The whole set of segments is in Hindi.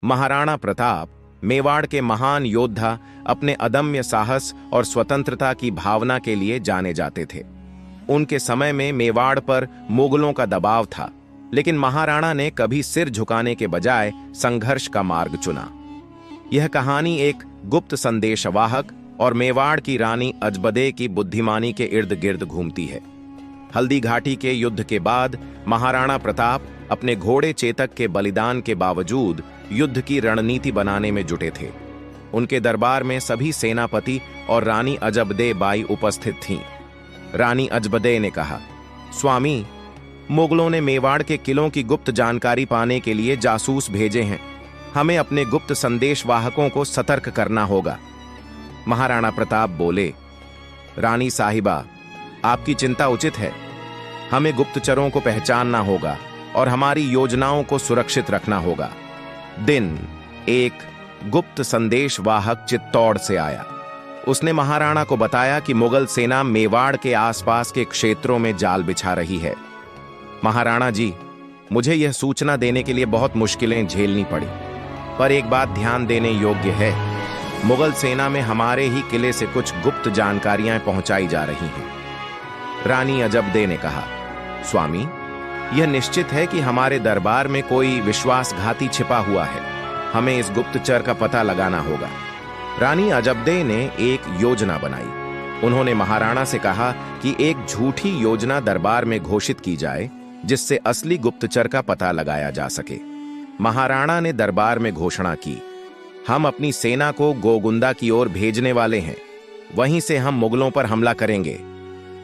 महाराणा प्रताप मेवाड़ के महान योद्धा अपने अदम्य साहस और स्वतंत्रता की भावना के लिए जाने जाते थे। उनके समय में मेवाड़ पर मुगलों का दबाव था, लेकिन महाराणा ने कभी सिर झुकाने के बजाय संघर्ष का मार्ग चुना। यह कहानी एक गुप्त संदेशवाहक और मेवाड़ की रानी अजबदे की बुद्धिमानी के इर्द गिर्द घूमती है। हल्दी घाटी के युद्ध के बाद महाराणा प्रताप अपने घोड़े चेतक के बलिदान के बावजूद युद्ध की रणनीति बनाने में जुटे थे। उनके दरबार में सभी सेनापति और रानी अजबदे बाई उपस्थित थीं। रानी अजबदे ने कहा, स्वामी, मुगलों ने मेवाड़ के किलों की गुप्त जानकारी पाने के लिए जासूस भेजे हैं। हमें अपने गुप्त संदेशवाहकों को सतर्क करना होगा। महाराणा प्रताप बोले, रानी साहिबा, आपकी चिंता उचित है। हमें गुप्तचरों को पहचानना होगा और हमारी योजनाओं को सुरक्षित रखना होगा। दिन एक गुप्त संदेशवाहक चित्तौड़ से आया। उसने महाराणा को बताया कि मुगल सेना मेवाड़ के आसपास के क्षेत्रों में जाल बिछा रही है। महाराणा जी, मुझे यह सूचना देने के लिए बहुत मुश्किलें झेलनी पड़ी, पर एक बात ध्यान देने योग्य है। मुगल सेना में हमारे ही किले से कुछ गुप्त जानकारियां पहुंचाई जा रही हैं। रानी अजबदे ने कहा, स्वामी, यह निश्चित है कि हमारे दरबार में कोई विश्वासघाती छिपा हुआ है। हमें इस गुप्तचर का पता लगाना होगा। रानी अजबदे ने एक योजना बनाई। उन्होंने महाराणा से कहा कि एक झूठी योजना दरबार में घोषित की जाए, जिससे असली गुप्तचर का पता लगाया जा सके। महाराणा ने दरबार में घोषणा की, हम अपनी सेना को गोगुंदा की ओर भेजने वाले हैं। वहीं से हम मुगलों पर हमला करेंगे।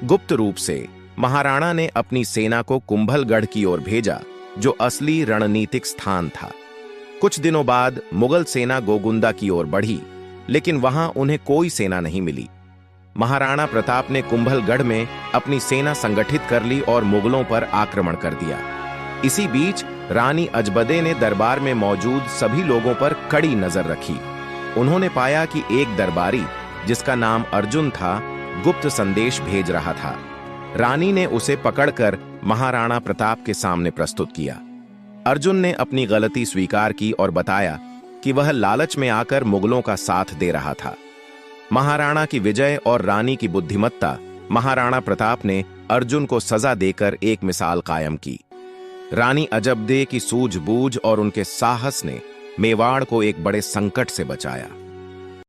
गुप्त रूप से महाराणा ने अपनी सेना को कुंभलगढ़ की ओर भेजा, जो असली रणनीतिक स्थान था। कुछ दिनों बाद मुगल सेना गोगुंदा की ओर बढ़ी, लेकिन वहां उन्हें कोई सेना नहीं मिली। महाराणा प्रताप ने कुंभलगढ़ में अपनी सेना संगठित कर ली और मुगलों पर आक्रमण कर दिया। इसी बीच रानी अजबदे ने दरबार में मौजूद सभी लोगों पर कड़ी नजर रखी। उन्होंने पाया कि एक दरबारी, जिसका नाम अर्जुन था, गुप्त संदेश भेज रहा था। रानी ने उसे पकड़कर महाराणा प्रताप के सामने प्रस्तुत किया। अर्जुन ने अपनी गलती स्वीकार की और बताया कि वह लालच में आकर मुगलों का साथ दे रहा था। महाराणा की विजय और रानी की बुद्धिमत्ता, महाराणा प्रताप ने अर्जुन को सजा देकर एक मिसाल कायम की। रानी अजबदे की सूझबूझ और उनके साहस ने मेवाड़ को एक बड़े संकट से बचाया।